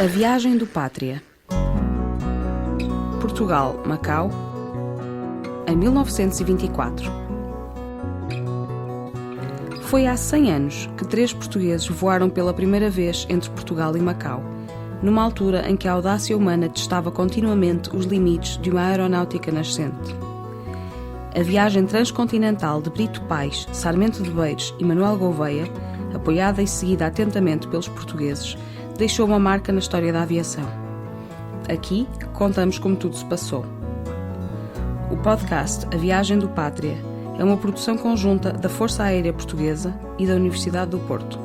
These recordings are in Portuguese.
A viagem do Pátria. Portugal, Macau, em 1924. Foi há 100 anos que 3 portugueses voaram pela primeira vez entre Portugal e Macau, numa altura em que a audácia humana testava continuamente os limites de uma aeronáutica nascente. A viagem transcontinental de Brito Pais, Sarmento de Beiros e Manuel Gouveia, apoiada e seguida atentamente pelos portugueses, deixou uma marca na história da aviação. Aqui contamos como tudo se passou. O podcast A Viagem do Pátria é uma produção conjunta da Força Aérea Portuguesa e da Universidade do Porto.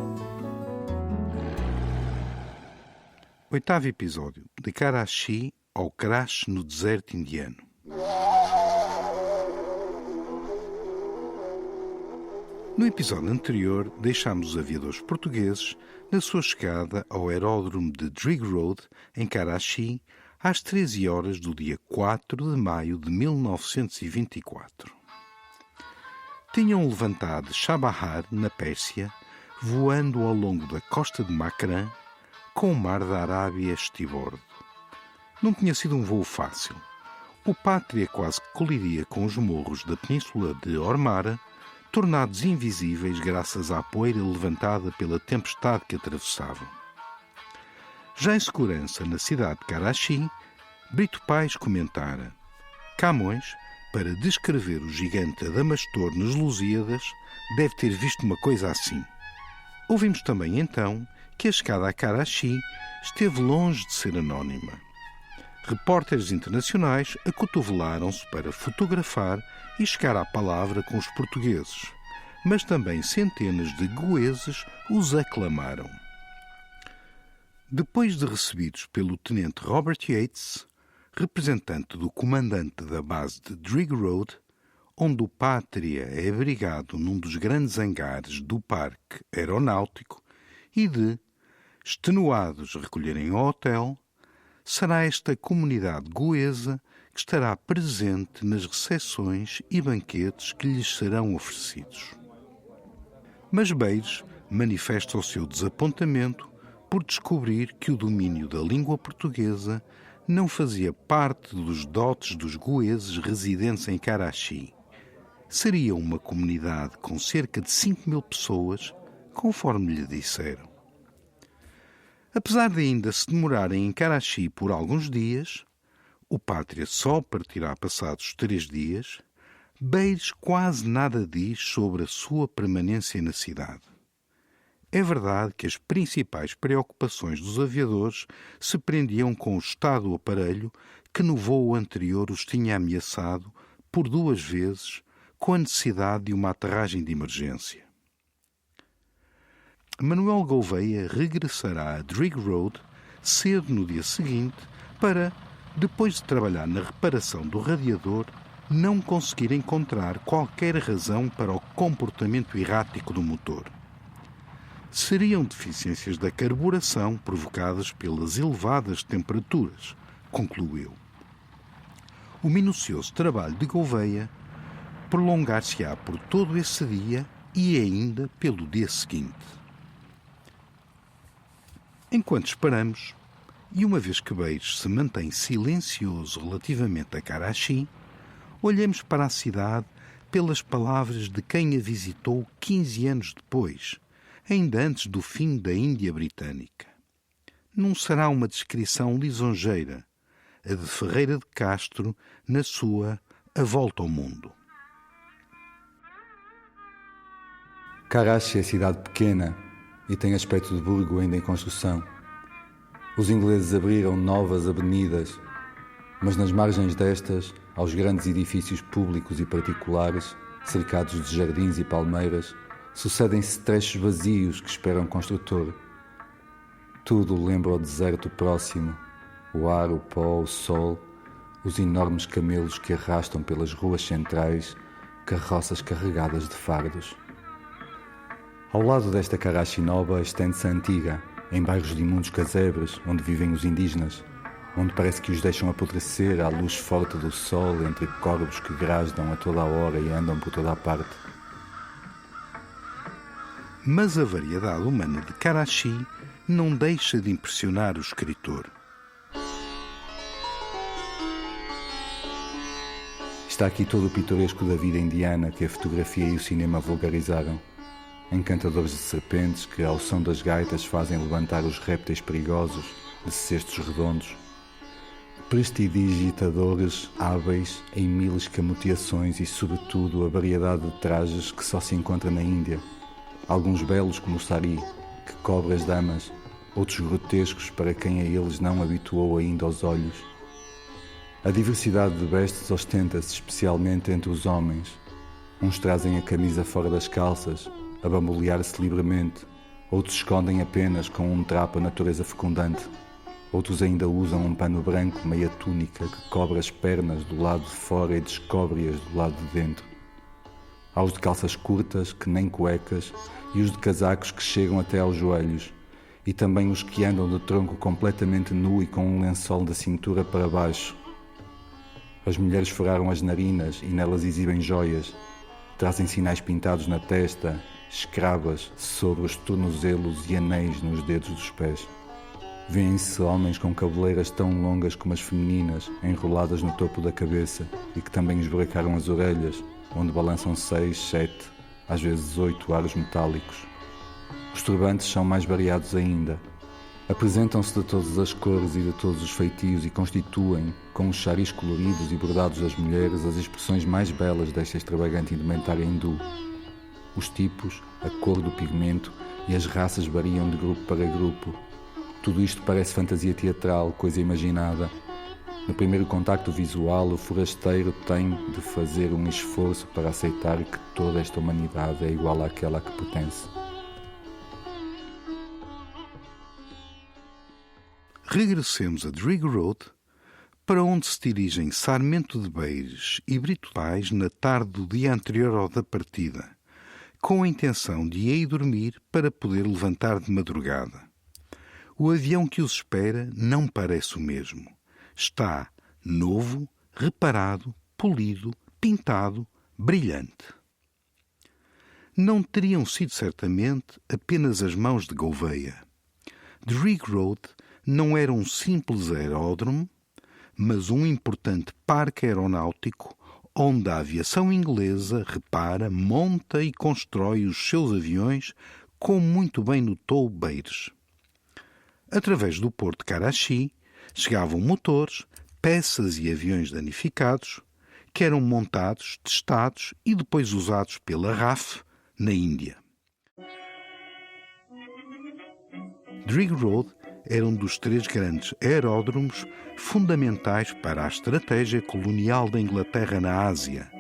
8º episódio, de Karachi ao crash no deserto indiano. No episódio anterior, deixámos os aviadores portugueses na sua chegada ao aeródromo de Drigh Road, em Karachi, às 13 horas do dia 4 de maio de 1924. Tinham levantado Chabahar, na Pérsia, voando ao longo da costa de Makran, com o mar da Arábia a estibordo. Não tinha sido um voo fácil. O Pátria quase coliria com os morros da península de Ormara, tornados invisíveis graças à poeira levantada pela tempestade que atravessavam. Já em segurança na cidade de Karachi, Brito Pais comentara: Camões, para descrever o gigante Adamastor nos Lusíadas, deve ter visto uma coisa assim. Ouvimos também então que a chegada a Karachi esteve longe de ser anónima. Repórteres internacionais acotovelaram-se para fotografar e chegar à palavra com os portugueses, mas também centenas de goeses os aclamaram. Depois de recebidos pelo tenente Robert Yates, representante do comandante da base de Drigh Road, onde o Pátria é abrigado num dos grandes hangares do parque aeronáutico, e de, extenuados, recolherem ao hotel, será esta comunidade goesa que estará presente nas recepções e banquetes que lhes serão oferecidos. Mas Beiros manifesta o seu desapontamento por descobrir que o domínio da língua portuguesa não fazia parte dos dotes dos goeses residentes em Karachi. Seria uma comunidade com cerca de 5.000 pessoas, conforme lhe disseram. Apesar de ainda se demorarem em Karachi por alguns dias, o Pátria só partirá passados 3 dias, Beiros quase nada diz sobre a sua permanência na cidade. É verdade que as principais preocupações dos aviadores se prendiam com o estado do aparelho que no voo anterior os tinha ameaçado por 2 vezes com a necessidade de uma aterragem de emergência. Manuel Gouveia regressará a Drigh Road cedo no dia seguinte para, depois de trabalhar na reparação do radiador, não conseguir encontrar qualquer razão para o comportamento errático do motor. Seriam deficiências da carburação provocadas pelas elevadas temperaturas, concluiu. O minucioso trabalho de Gouveia prolongar-se-á por todo esse dia e ainda pelo dia seguinte. Enquanto esperamos, e uma vez que Beiros se mantém silencioso relativamente a Karachi, olhamos para a cidade pelas palavras de quem a visitou 15 anos depois, ainda antes do fim da Índia Britânica. Não será uma descrição lisonjeira, a de Ferreira de Castro na sua A Volta ao Mundo. Karachi é cidade pequena e tem aspecto de burgo ainda em construção. Os ingleses abriram novas avenidas, mas nas margens destas, aos grandes edifícios públicos e particulares, cercados de jardins e palmeiras, sucedem-se trechos vazios que esperam construtor. Tudo lembra o deserto próximo, o ar, o pó, o sol, os enormes camelos que arrastam pelas ruas centrais carroças carregadas de fardos. Ao lado desta Karachi nova estende-se a antiga, em bairros de imundos casebres, onde vivem os indígenas, onde parece que os deixam apodrecer à luz forte do sol entre corvos que grasdam a toda a hora e andam por toda a parte. Mas a variedade humana de Karachi não deixa de impressionar o escritor. Está aqui todo o pitoresco da vida indiana que a fotografia e o cinema vulgarizaram. Encantadores de serpentes que, ao som das gaitas, fazem levantar os répteis perigosos de cestos redondos. Prestidigitadores hábeis em mil escamoteações e, sobretudo, a variedade de trajes que só se encontra na Índia. Alguns belos como o sari, que cobre as damas, outros grotescos para quem a eles não habituou ainda aos olhos. A diversidade de vestes ostenta-se especialmente entre os homens. Uns trazem a camisa fora das calças, a bambolear-se livremente. Outros escondem apenas com um trapo a natureza fecundante. Outros ainda usam um pano branco, meia túnica, que cobre as pernas do lado de fora e descobre-as do lado de dentro. Há os de calças curtas, que nem cuecas, e os de casacos que chegam até aos joelhos, e também os que andam de tronco completamente nu e com um lençol da cintura para baixo. As mulheres furaram as narinas e nelas exibem joias. Trazem sinais pintados na testa, escravas sobre os tornozelos e anéis nos dedos dos pés. Vêem-se homens com cabeleiras tão longas como as femininas, enroladas no topo da cabeça e que também esburacaram as orelhas, onde balançam 6, 7, às vezes 8 aros metálicos. Os turbantes são mais variados ainda. Apresentam-se de todas as cores e de todos os feitios e constituem, com os charis coloridos e bordados das mulheres, as expressões mais belas desta extravagante indumentária hindu. Os tipos, a cor do pigmento e as raças variam de grupo para grupo. Tudo isto parece fantasia teatral, coisa imaginada. No primeiro contacto visual, o forasteiro tem de fazer um esforço para aceitar que toda esta humanidade é igual àquela a que pertence. Regressemos a Drigh Road, para onde se dirigem Sarmento de Beires e Brito Pais na tarde do dia anterior ao da partida, com a intenção de ir dormir para poder levantar de madrugada. O avião que os espera não parece o mesmo. Está novo, reparado, polido, pintado, brilhante. Não teriam sido certamente apenas as mãos de Gouveia. Drigh Road não era um simples aeródromo, mas um importante parque aeronáutico onde a aviação inglesa repara, monta e constrói os seus aviões, como muito bem notou Beires. Através do porto de Karachi chegavam motores, peças e aviões danificados que eram montados, testados e depois usados pela RAF na Índia. Drigh Road era um dos 3 grandes aeródromos fundamentais para a estratégia colonial da Inglaterra na Ásia,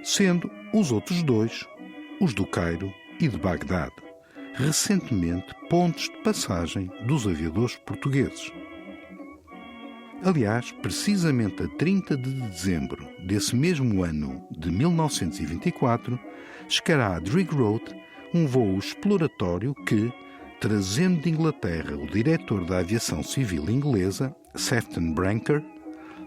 sendo os outros 2, os do Cairo e de Bagdade, recentemente pontos de passagem dos aviadores portugueses. Aliás, precisamente a 30 de dezembro desse mesmo ano de 1924, chegará a Drigh Road um voo exploratório que, trazendo de Inglaterra o diretor da aviação civil inglesa, Sefton Brancker,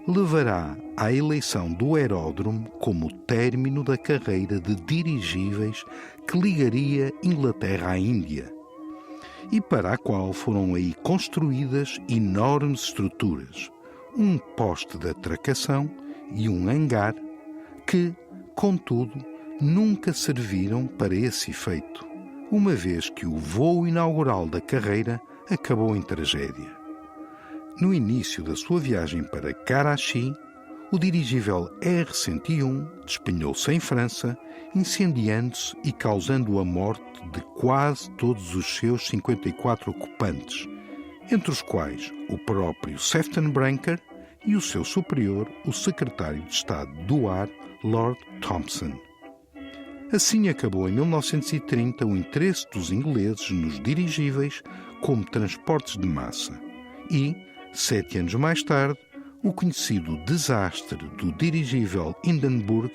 levará à eleição do aeródromo como término da carreira de dirigíveis que ligaria Inglaterra à Índia, e para a qual foram aí construídas enormes estruturas, um poste de atracação e um hangar que, contudo, nunca serviram para esse efeito, uma vez que o voo inaugural da carreira acabou em tragédia. No início da sua viagem para Karachi, o dirigível R-101 despenhou-se em França, incendiando-se e causando a morte de quase todos os seus 54 ocupantes, entre os quais o próprio Sefton Brancker e o seu superior, o secretário de Estado do Ar, Lord Thompson. Assim acabou em 1930 o interesse dos ingleses nos dirigíveis como transportes de massa e, 7 anos mais tarde, o conhecido desastre do dirigível Hindenburg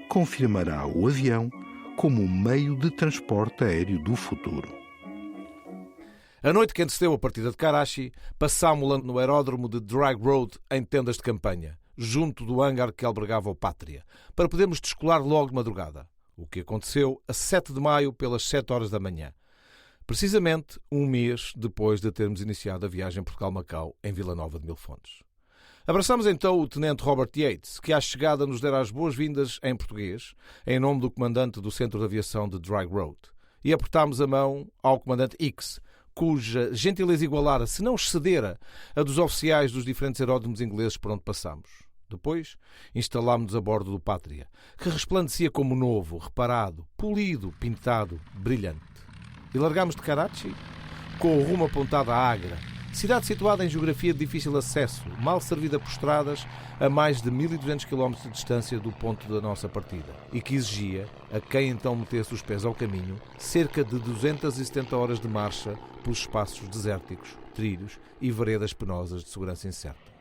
confirmará o avião como um meio de transporte aéreo do futuro. A noite que antecedeu a partida de Karachi, passámo-la no aeródromo de Drigh Road em tendas de campanha, junto do hangar que albergava o Pátria, para podermos descolar logo de madrugada. O que aconteceu a 7 de maio pelas 7 horas da manhã. precisamente um mês depois de termos iniciado a viagem Portugal-Macau em Vila Nova de Mil Fontes. Abraçamos então o Tenente Robert Yates, que à chegada nos dera as boas-vindas em português, em nome do comandante do Centro de Aviação de Drag Road, e apertámos a mão ao comandante X, cuja gentileza igualara, se não excedera, a dos oficiais dos diferentes aeródromos ingleses por onde passámos. Depois, instalámos-nos a bordo do Pátria, que resplandecia como novo, reparado, polido, pintado, brilhante. E largámos de Karachi, com o rumo apontado à Agra, cidade situada em geografia de difícil acesso, mal servida por estradas a mais de 1.200 km de distância do ponto da nossa partida, e que exigia, a quem então metesse os pés ao caminho, cerca de 270 horas de marcha pelos espaços desérticos, trilhos e veredas penosas de segurança incerta.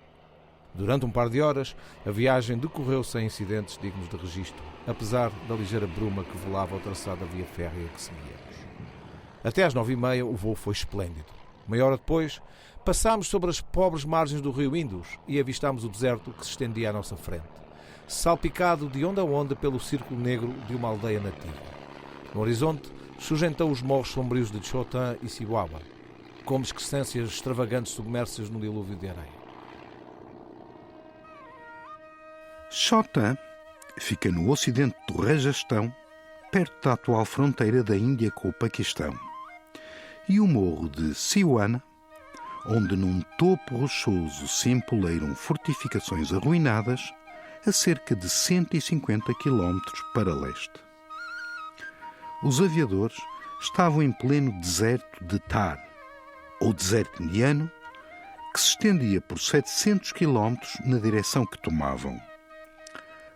Durante um par de horas, a viagem decorreu sem incidentes dignos de registro, apesar da ligeira bruma que velava o traçado da via férrea que seguíamos. Até às 9h30 o voo foi esplêndido. Meia hora depois, passámos sobre as pobres margens do rio Indus e avistámos o deserto que se estendia à nossa frente, salpicado de onda a onda pelo círculo negro de uma aldeia nativa. No horizonte, surgem então os morros sombrios de Chotan e Chihuahua, como excrescências extravagantes submersas no dilúvio de areia. Chotan fica no ocidente do Rajastão, perto da atual fronteira da Índia com o Paquistão. E o morro de Siwana, onde num topo rochoso se empoleiram fortificações arruinadas, a cerca de 150 km para leste. Os aviadores estavam em pleno deserto de Thar, ou deserto indiano, que se estendia por 700 km na direção que tomavam.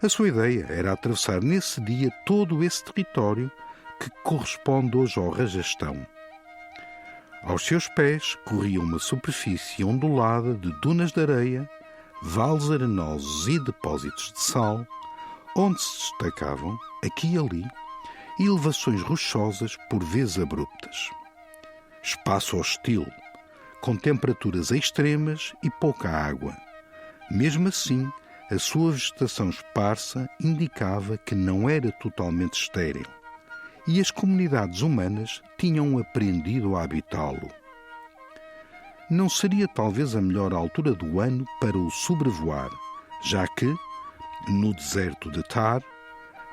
A sua ideia era atravessar nesse dia todo esse território que corresponde hoje ao Rajastão. Aos seus pés corria uma superfície ondulada de dunas de areia, vales arenosos e depósitos de sal, onde se destacavam, aqui e ali, elevações rochosas por vezes abruptas. Espaço hostil, com temperaturas extremas e pouca água. Mesmo assim, a sua vegetação esparsa indicava que não era totalmente estéril, e as comunidades humanas tinham aprendido a habitá-lo. Não seria talvez a melhor altura do ano para o sobrevoar, já que, no deserto de Thar,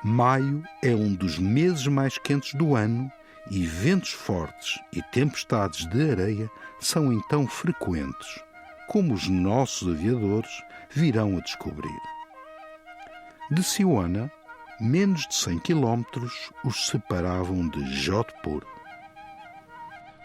maio é um dos meses mais quentes do ano e ventos fortes e tempestades de areia são então frequentes, como os nossos aviadores virão a descobrir. De Siwana, menos de 100 km os separavam de Jodhpur.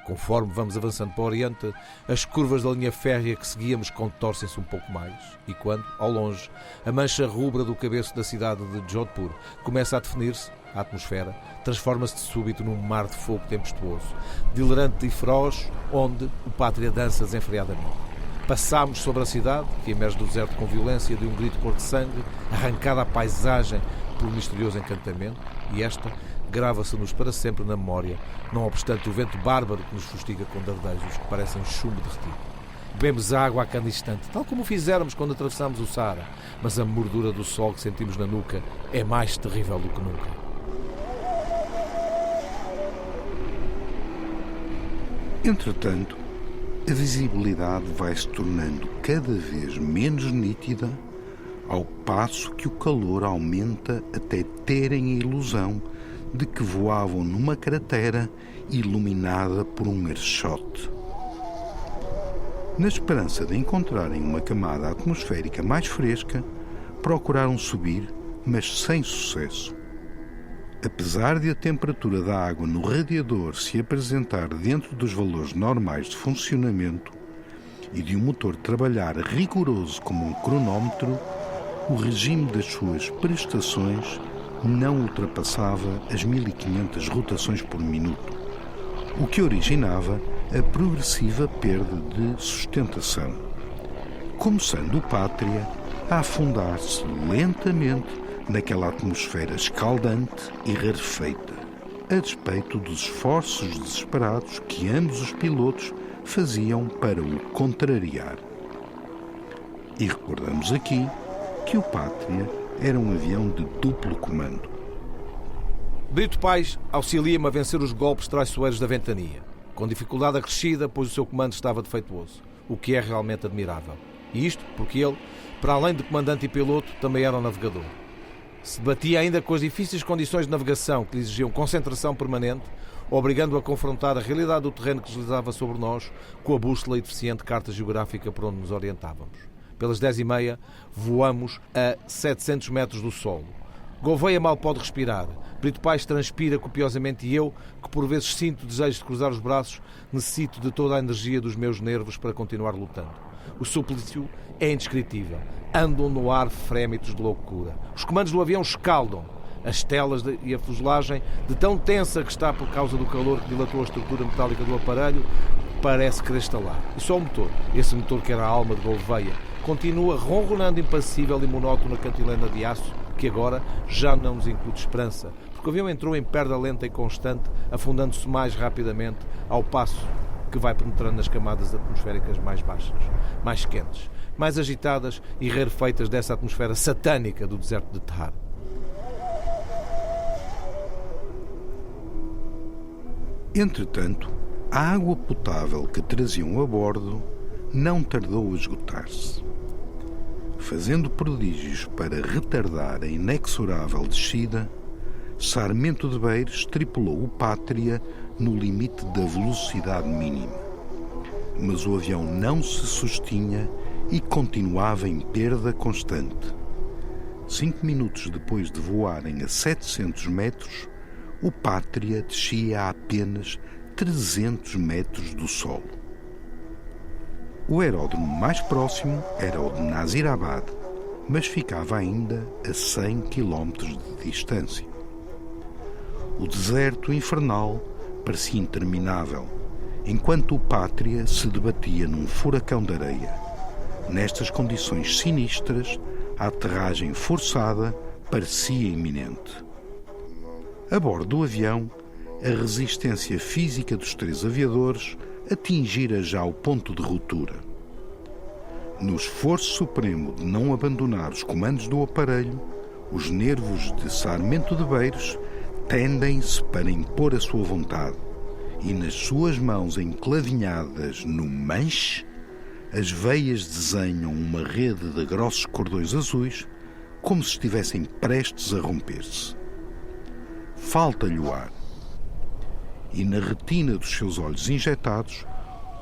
Conforme vamos avançando para o Oriente, as curvas da linha férrea que seguíamos contorcem-se um pouco mais, e quando, ao longe, a mancha rubra do cabeço da cidade de Jodhpur começa a definir-se, a atmosfera transforma-se de súbito num mar de fogo tempestuoso, dilerante e feroz, onde o Pátria dança desenfreadamente. Passámos sobre a cidade, que emerge do deserto com violência de um grito cor de sangue, arrancada à paisagem por um misterioso encantamento, e esta grava-se-nos para sempre na memória, não obstante o vento bárbaro que nos fustiga com dardejos que parecem chumbo derretido. Bebemos água a cada instante, tal como fizéramos quando atravessámos o Saara, mas a mordura do sol que sentimos na nuca é mais terrível do que nunca. Entretanto, a visibilidade vai se tornando cada vez menos nítida, ao passo que o calor aumenta até terem a ilusão de que voavam numa cratera iluminada por um archote. Na esperança de encontrarem uma camada atmosférica mais fresca, procuraram subir, mas sem sucesso. Apesar de a temperatura da água no radiador se apresentar dentro dos valores normais de funcionamento e de um motor trabalhar rigoroso como um cronómetro, o regime das suas prestações não ultrapassava as 1500 rotações por minuto, o que originava a progressiva perda de sustentação, começando o Pátria a afundar-se lentamente naquela atmosfera escaldante e rarefeita, a despeito dos esforços desesperados que ambos os pilotos faziam para o contrariar. E recordamos aqui que o Pátria era um avião de duplo comando. Brito Pais auxilia-me a vencer os golpes traiçoeiros da ventania. com dificuldade acrescida, pois o seu comando estava defeituoso, o que é realmente admirável. E isto porque ele, para além de comandante e piloto, também era um navegador. Se debatia ainda com as difíceis condições de navegação que lhe exigiam concentração permanente, obrigando-o a confrontar a realidade do terreno que deslizava sobre nós com a bússola e deficiente carta geográfica por onde nos orientávamos. Pelas 10h30, voamos a 700 metros do solo. Gouveia mal pode respirar. Brito Pais transpira copiosamente e eu, que por vezes sinto desejo de cruzar os braços, necessito de toda a energia dos meus nervos para continuar lutando. O suplício é indescritível. Andam no ar frémitos de loucura. Os comandos do avião escaldam. As telas e a fuselagem, de tão tensa que está por causa do calor que dilatou a estrutura metálica do aparelho, parece querer estalar. E só o motor, esse motor que era a alma de Gouveia, continua ronronando impassível e monótono na cantilena de aço, que agora já não nos incute esperança, porque o avião entrou em perda lenta e constante, afundando-se mais rapidamente, ao passo que vai penetrando nas camadas atmosféricas mais baixas, mais quentes, mais agitadas e rarefeitas dessa atmosfera satânica do deserto de Thar. Entretanto, a água potável que traziam a bordo não tardou a esgotar-se. Fazendo prodígios para retardar a inexorável descida, Sarmento de Beiros tripulou o Pátria no limite da velocidade mínima. Mas o avião não se sustinha e continuava em perda constante. 5 minutos depois de voarem a 700 metros, o Pátria descia a apenas 300 metros do solo. O aeródromo mais próximo era o de Nasirabad, mas ficava ainda a 100 km de distância. O deserto infernal parecia interminável, enquanto o Pátria se debatia num furacão de areia. Nestas condições sinistras, a aterragem forçada parecia iminente. A bordo do avião, a resistência física dos 3 aviadores atingira já o ponto de ruptura. No esforço supremo de não abandonar os comandos do aparelho, os nervos de Sarmento de Beiros tendem-se para impor a sua vontade, e nas suas mãos enclavinhadas no manche, as veias desenham uma rede de grossos cordões azuis, como se estivessem prestes a romper-se. Falta-lhe o ar. E na retina dos seus olhos injetados,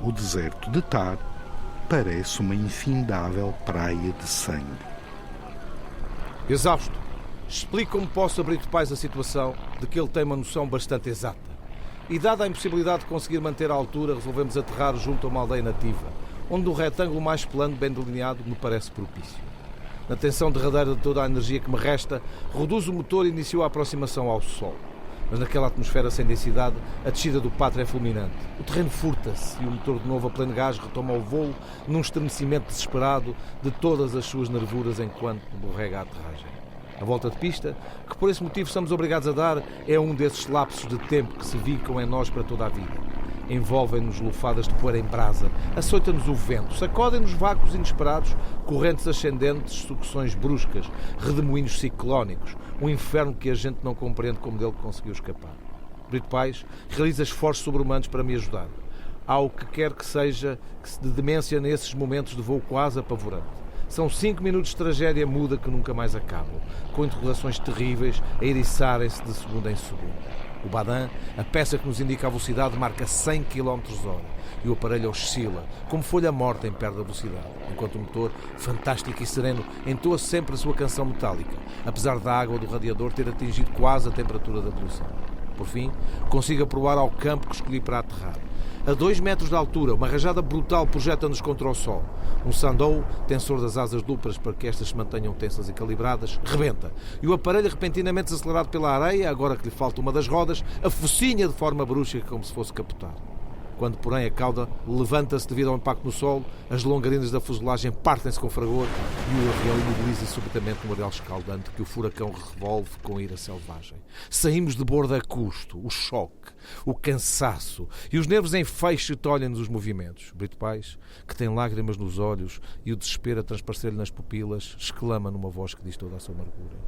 o deserto de Thar parece uma infindável praia de sangue. Exausto, explico como posso abrir de paz a situação de que ele tem uma noção bastante exata. E dada a impossibilidade de conseguir manter a altura, resolvemos aterrar junto a uma aldeia nativa, onde um retângulo mais plano, bem delineado, me parece propício. Na tensão derradeira de toda a energia que me resta, reduzo o motor e inicio a aproximação ao Sol. Mas naquela atmosfera sem densidade, a descida do Pátria é fulminante. O terreno furta-se e o motor de novo a pleno gás retoma o voo num estremecimento desesperado de todas as suas nervuras enquanto borrega a aterragem. A volta de pista, que por esse motivo estamos obrigados a dar, é um desses lapsos de tempo que se vicam em nós para toda a vida. Envolvem-nos lufadas de poeira em brasa, açoita-nos o vento, sacodem-nos vácuos inesperados, correntes ascendentes, sucções bruscas, redemoinhos ciclónicos, um inferno que a gente não compreende como dele conseguiu escapar. Brito Pais realiza esforços sobre-humanos para me ajudar. Há o que quer que seja de demência nesses momentos de voo quase apavorante. São 5 minutos de tragédia muda que nunca mais acabam, com interrogações terríveis a eriçarem-se de segunda em segunda. O Badan, a peça que nos indica a velocidade, marca 100 km/h e o aparelho oscila, como folha morta em perda de velocidade, enquanto o motor, fantástico e sereno, entoa sempre a sua canção metálica, apesar da água do radiador ter atingido quase a temperatura da ebulição. Por fim, consigo aprovar ao campo que escolhi para aterrar. A 2 metros de altura, uma rajada brutal projeta-nos contra o sol. Um Sandow, tensor das asas duplas para que estas se mantenham tensas e calibradas, rebenta. E o aparelho, repentinamente acelerado pela areia, agora que lhe falta uma das rodas, afocinha de forma brusca como se fosse capotar. Quando, porém, a cauda levanta-se devido ao impacto no solo, as longarinas da fuselagem partem-se com fragor e o avião imobiliza subitamente num areal escaldante que o furacão revolve com ira selvagem. Saímos de bordo a custo, o choque, o cansaço e os nervos em feixe tolhem-nos os movimentos. Brito Pais, que tem lágrimas nos olhos e o desespero a transparecer-lhe nas pupilas, exclama numa voz que diz toda a sua amargura: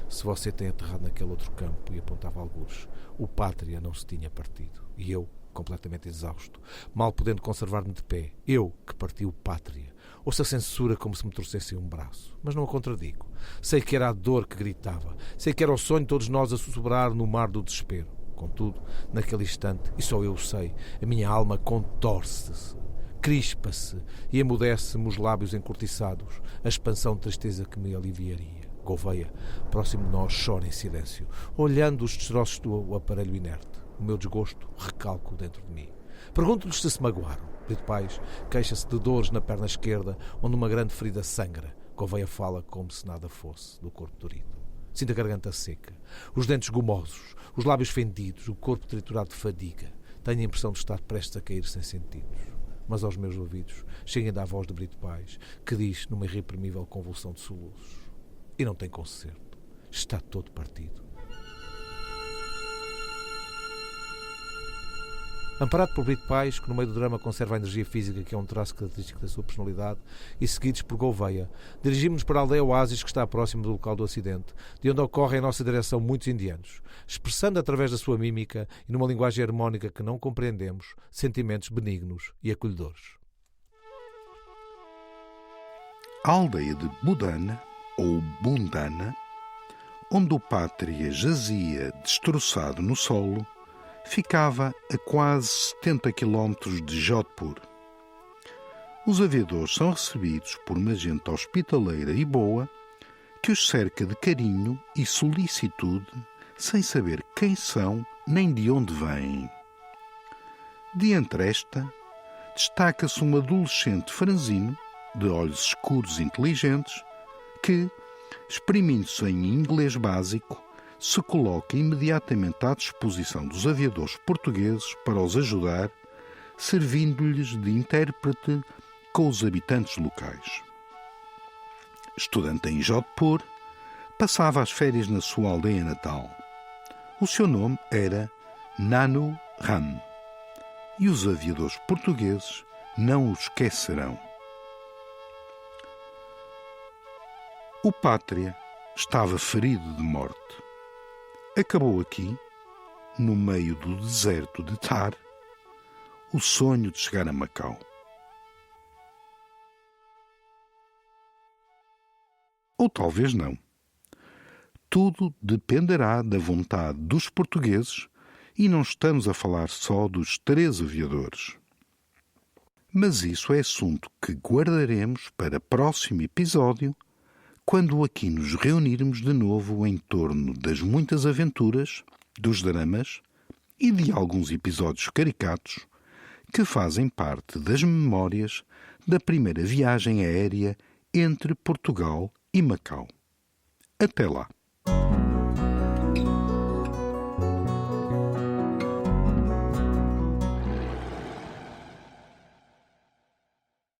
se você tem aterrado naquele outro campo, e apontava algures, o Pátria não se tinha partido. E eu, completamente exausto, mal podendo conservar-me de pé, eu que parti o pátria. Ouço a censura como se me torcessem um braço, mas não a contradigo. Sei que era a dor que gritava, sei que era o sonho de todos nós a sussurrar no mar do desespero. Contudo, naquele instante, e só eu o sei, a minha alma contorce-se, crispa-se e emudece-me os lábios encurtiçados, a expansão de tristeza que me aliviaria. Gouveia, próximo de nós, chora em silêncio, olhando os destroços do aparelho inerte. O meu desgosto recalco dentro de mim. Pergunto-lhes se magoaram. Brito Pais queixa-se de dores na perna esquerda, onde uma grande ferida sangra. Gouveia fala como se nada fosse do corpo dorido. Sinto a garganta seca, os dentes gomosos, os lábios fendidos, o corpo triturado de fadiga. Tenho a impressão de estar prestes a cair sem sentidos. Mas aos meus ouvidos chega ainda a voz de Brito Pais, que diz numa irreprimível convulsão de soluços: e não tem conserto, está todo partido. Amparado por Brito Pais, que no meio do drama conserva a energia física que é um traço característico da sua personalidade, e seguidos por Gouveia, dirigimos-nos para a aldeia Oásis, que está próximo do local do acidente, de onde ocorrem em nossa direção muitos indianos, expressando através da sua mímica e numa linguagem harmónica que não compreendemos, sentimentos benignos e acolhedores. A aldeia de Budana, ou Bundana, onde o pátria jazia destroçado no solo, ficava a quase 70 quilómetros de Jodhpur. Os aviadores são recebidos por uma gente hospitaleira e boa que os cerca de carinho e solicitude sem saber quem são nem de onde vêm. De entre esta, destaca-se um adolescente franzino, de olhos escuros e inteligentes, que, exprimindo-se em inglês básico, se coloca imediatamente à disposição dos aviadores portugueses para os ajudar, servindo-lhes de intérprete com os habitantes locais. Estudante em Jodhpur, passava as férias na sua aldeia natal. O seu nome era Nanu Ram, e os aviadores portugueses não o esquecerão. O pátria estava ferido de morte. Acabou aqui, no meio do deserto de Thar, o sonho de chegar a Macau. Ou talvez não. Tudo dependerá da vontade dos portugueses e não estamos a falar só dos 3 aviadores. Mas isso é assunto que guardaremos para próximo episódio, quando aqui nos reunirmos de novo em torno das muitas aventuras, dos dramas e de alguns episódios caricatos que fazem parte das memórias da primeira viagem aérea entre Portugal e Macau. Até lá!